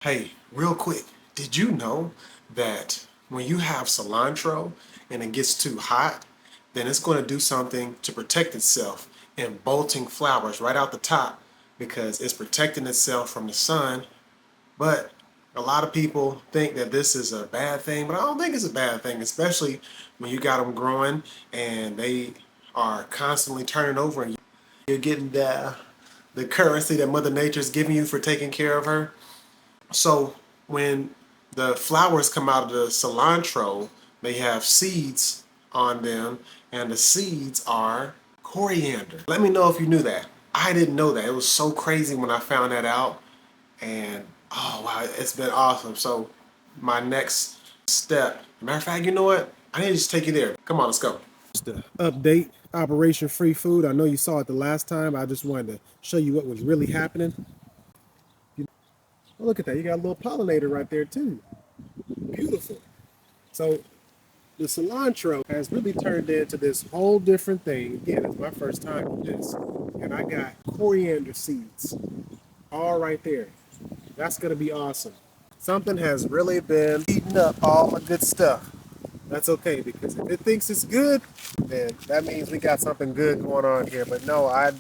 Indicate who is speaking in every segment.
Speaker 1: Hey, real quick, did you know that when you have cilantro and it gets too hot, then it's going to do something to protect itself in bolting flowers right out the top because it's protecting itself from the sun. But a lot of people think that this is a bad thing, but I don't think it's a bad thing, especially when you got them growing and they are constantly turning over and you're getting the currency that Mother Nature's giving you for taking care of her. So when the flowers come out of the cilantro, they have seeds on them, and the seeds are coriander. Let me know if you knew that. I didn't know that. It was so crazy when I found that out, and oh wow, it's been awesome. So my next step, matter of fact, you know what? I need to just take you there. Come on, let's go. Just to update Operation Free Food. I know you saw it the last time. I just wanted to show you what was really happening. Oh, look at that. You got a little pollinator right there too. Beautiful. So the cilantro has really turned into this whole different thing. Again, it's my first time with this. And I got coriander seeds all right there. That's going to be awesome. Something has really been eating up all the good stuff. That's okay because if it thinks it's good, then that means we got something good going on here. But no, I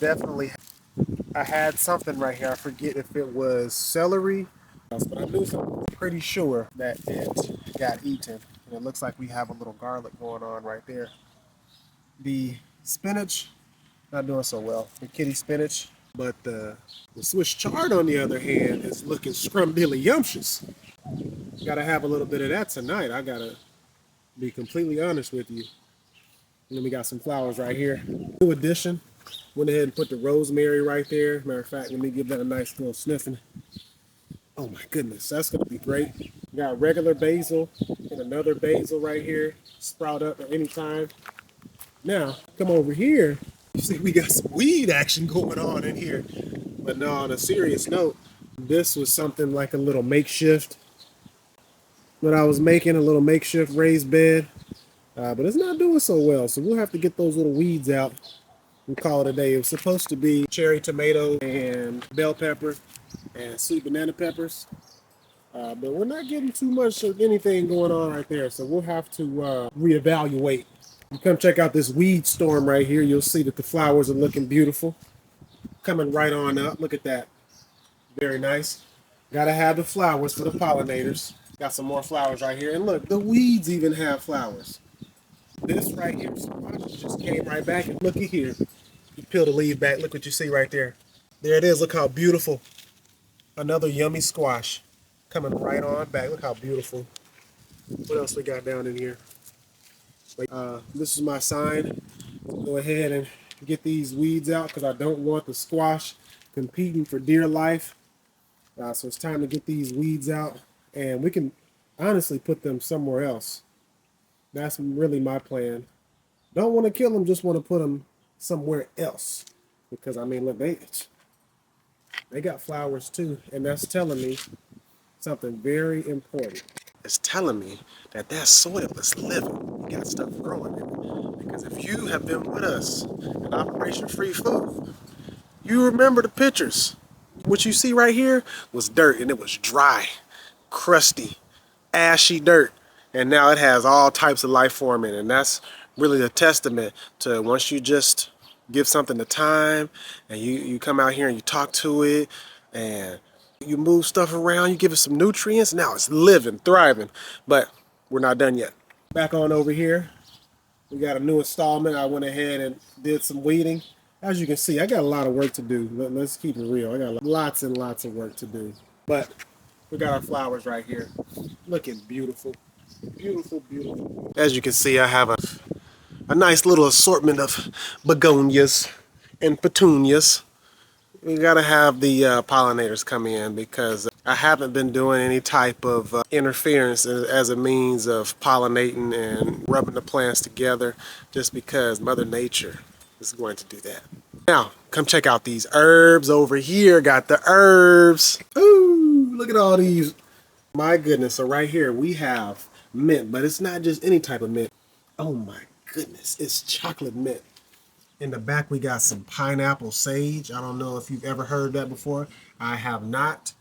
Speaker 1: had something right here. I forget if it was celery, but I knew something. Pretty sure that it got eaten. And it looks like we have a little garlic going on right there. The spinach, not doing so well. The kitty spinach, but the Swiss chard on the other hand is looking scrumdiddlyumptious. Gotta have a little bit of that tonight. I gotta be completely honest with you. And then we got some flowers right here. New addition. Went ahead and put the rosemary right there. Matter of fact, let me give that a nice little sniffing. Oh my goodness, that's gonna be great. We got regular basil and another basil right here. Sprout up at any time. Now, come over here. You see we got some weed action going on in here. But no, on a serious note, this was something like a little makeshift. What I was making, a little makeshift raised bed. But it's not doing so well, so we'll have to get those little weeds out and call it a day. It was supposed to be cherry tomato and bell pepper and sweet banana peppers. But we're not getting too much of anything going on right there, so we'll have to reevaluate. You come check out this weed storm right here. You'll see that the flowers are looking beautiful. Coming right on up. Look at that. Very nice. Gotta have the flowers for the pollinators. Got some more flowers right here. And look, the weeds even have flowers. This right here, just came right back. And looky here. You peel the leaf back. Look what you see right there. There it is. Look how beautiful. Another yummy squash coming right on back. Look how beautiful. What else we got down in here? This is my sign. Go ahead and get these weeds out because I don't want the squash competing for dear life. So it's time to get these weeds out, and we can honestly put them somewhere else. That's really my plan. Don't want to kill them, just want to put them somewhere else. Because I mean, look, they got flowers too, and that's telling me something very important. It's telling me that soil is living. We got stuff growing in it. Because if you have been with us in Operation Free Food, you remember the pictures. What you see right here was dirt, and it was dry, crusty, ashy dirt. And now it has all types of life form in it. And that's really a testament to once you just give something the time and you come out here and you talk to it and you move stuff around, you give it some nutrients, now it's living, thriving. But we're not done yet. Back on over here, we got a new installment. I went ahead and did some weeding. As you can see, I got a lot of work to do. Let's keep it real. I got lots and lots of work to do. But we got our flowers right here. Looking beautiful. Beautiful, beautiful. As you can see, I have a nice little assortment of begonias and petunias. We gotta have the pollinators come in because I haven't been doing any type of interference as a means of pollinating and rubbing the plants together just because Mother Nature is going to do that. Now, come check out these herbs over here. Got the herbs. Ooh, look at all these. My goodness, so right here we have mint, but it's not just any type of mint. Oh my goodness, it's chocolate mint. In the back, we got some pineapple sage. I don't know if you've ever heard that before. I have not.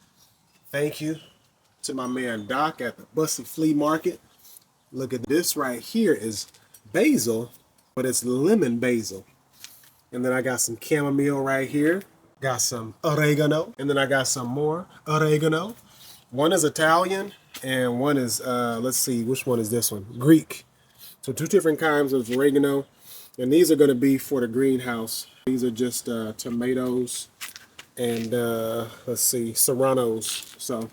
Speaker 1: Thank you. to my man Doc at the Bussy Flea Market. Look at this right here is basil, but it's lemon basil. And then I got some chamomile right here. Got some oregano, and then I got some more oregano. One is Italian, and one is, let's see, which one is this one? Greek. So two different kinds of oregano, and these are going to be for the greenhouse. These are just tomatoes and, let's see, serranos. So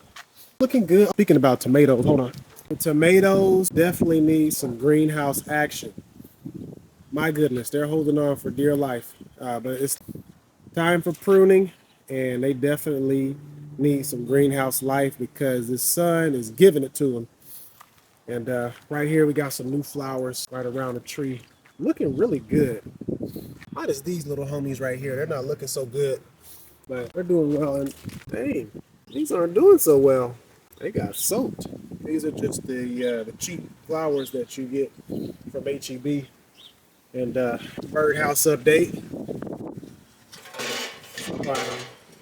Speaker 1: looking good. Speaking about tomatoes, hold on. The tomatoes definitely need some greenhouse action. My goodness, they're holding on for dear life. But it's time for pruning, and they definitely need some greenhouse life because the sun is giving it to them. And right here we got some new flowers right around the tree. Looking really good. Why does these little homies right here, they're not looking so good, but they're doing well. And dang, these aren't doing so well. They got soaked. These are just the cheap flowers that you get from HEB. And birdhouse update. Somebody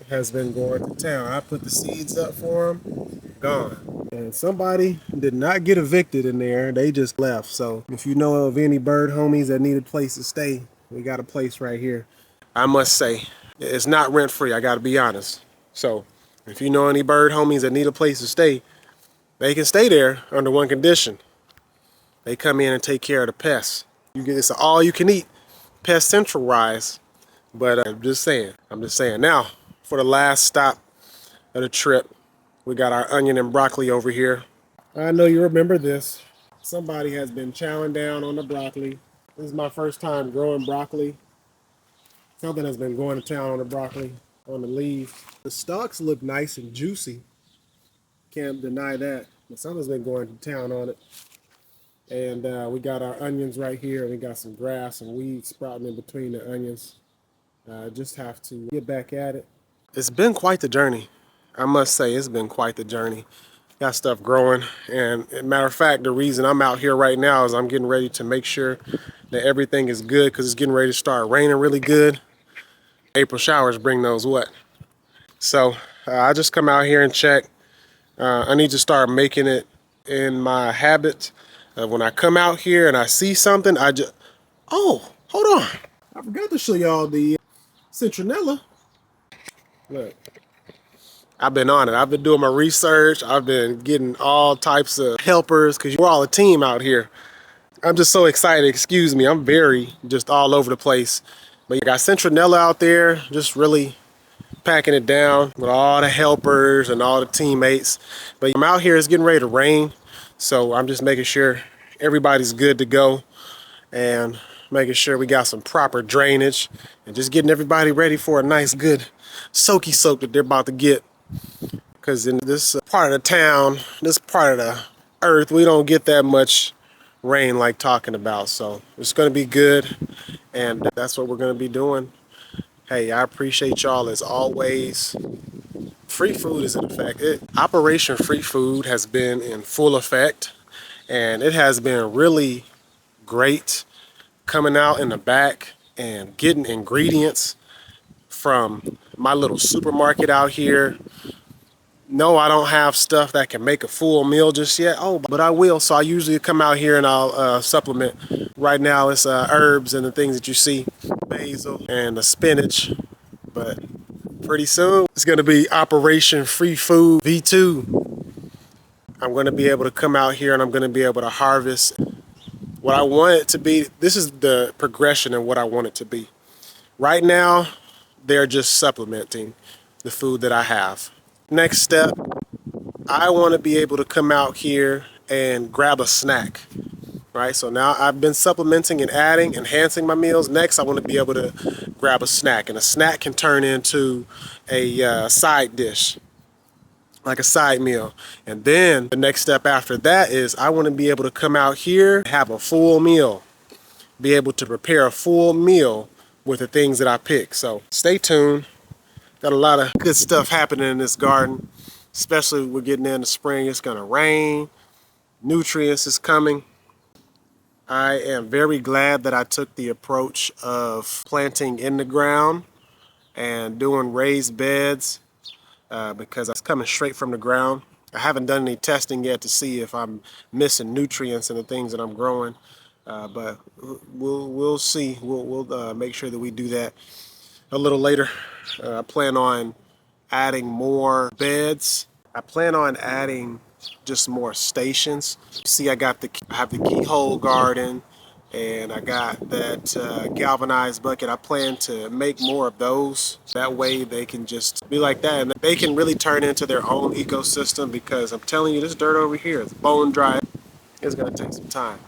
Speaker 1: has been going to town. I put the seeds up for them, gone. And somebody did not get evicted in there. They just left. So if you know of any bird homies that need a place to stay, we got a place right here. I must say, it's not rent free. I got to be honest. So if you know any bird homies that need a place to stay, they can stay there under one condition. They come in and take care of the pests. You get it's all you can eat, Pest Central rise. But I'm just saying. Now, for the last stop of the trip, we got our onion and broccoli over here. I know you remember this. Somebody has been chowing down on the broccoli. This is my first time growing broccoli. Something has been going to town on the broccoli, on the leaves. The stalks look nice and juicy. Can't deny that. But something's been going to town on it. And we got our onions right here. We got some grass and weeds sprouting in between the onions. Just have to get back at it. It's been quite the journey. I must say, it's been quite the journey. Got stuff growing. And matter of fact, the reason I'm out here right now is I'm getting ready to make sure that everything is good because it's getting ready to start raining really good. April showers bring those what? So I just come out here and check. I need to start making it in my habit. When I come out here and I see something, I just, oh, hold on. I forgot to show y'all the citronella. Look, I've been on it. I've been doing my research. I've been getting all types of helpers because we're all a team out here. I'm just so excited. Excuse me. I'm very just all over the place. But you got citronella out there, just really packing it down with all the helpers and all the teammates. But I'm out here, it's getting ready to rain. So I'm just making sure everybody's good to go and making sure we got some proper drainage and just getting everybody ready for a nice good soaky soak that they're about to get. Because in this part of the town, this part of the earth, we don't get that much rain like talking about. So it's going to be good, and that's what we're going to be doing. Hey, I appreciate y'all as always. Free food is in effect. Operation Free Food has been in full effect, and it has been really great coming out in the back and getting ingredients from my little supermarket out here. No, I don't have stuff that can make a full meal just yet. Oh, but I will. So I usually come out here and I'll supplement. Right now it's herbs and the things that you see, basil and the spinach. But pretty soon it's going to be Operation Free Food V2. I'm going to be able to come out here and I'm going to be able to harvest what I want it to be. This is the progression of what I want it to be. Right now, they're just supplementing the food that I have. Next step, I want to be able to come out here and grab a snack, right? So now I've been supplementing and adding, enhancing my meals. Next, I want to be able to grab a snack, and a snack can turn into a side dish, like a side meal. And then the next step after that is I want to be able to come out here, have a full meal, be able to prepare a full meal with the things that I pick. So stay tuned. Got a lot of good stuff happening in this garden, especially we're getting into spring. It's gonna rain, nutrients is coming. I am very glad that I took the approach of planting in the ground and doing raised beds because it's coming straight from the ground. I haven't done any testing yet to see if I'm missing nutrients in the things that I'm growing, but we'll see. We'll make sure that we do that a little later. I plan on adding more beds. I plan on adding just more stations. See, I have the keyhole garden, and I got that galvanized bucket. I plan to make more of those. That way they can just be like that, and they can really turn into their own ecosystem, because I'm telling you, this dirt over here is bone dry. It's gonna take some time.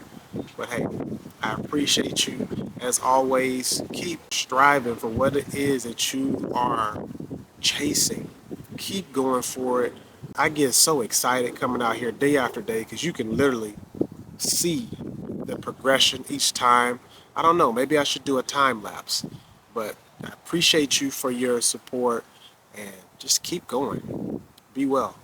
Speaker 1: But hey, I appreciate you. As always, keep striving for what it is that you are chasing. Keep going for it. I get so excited coming out here day after day, because you can literally see the progression each time. I don't know, maybe I should do a time lapse, but I appreciate you for your support, and just keep going. Be well.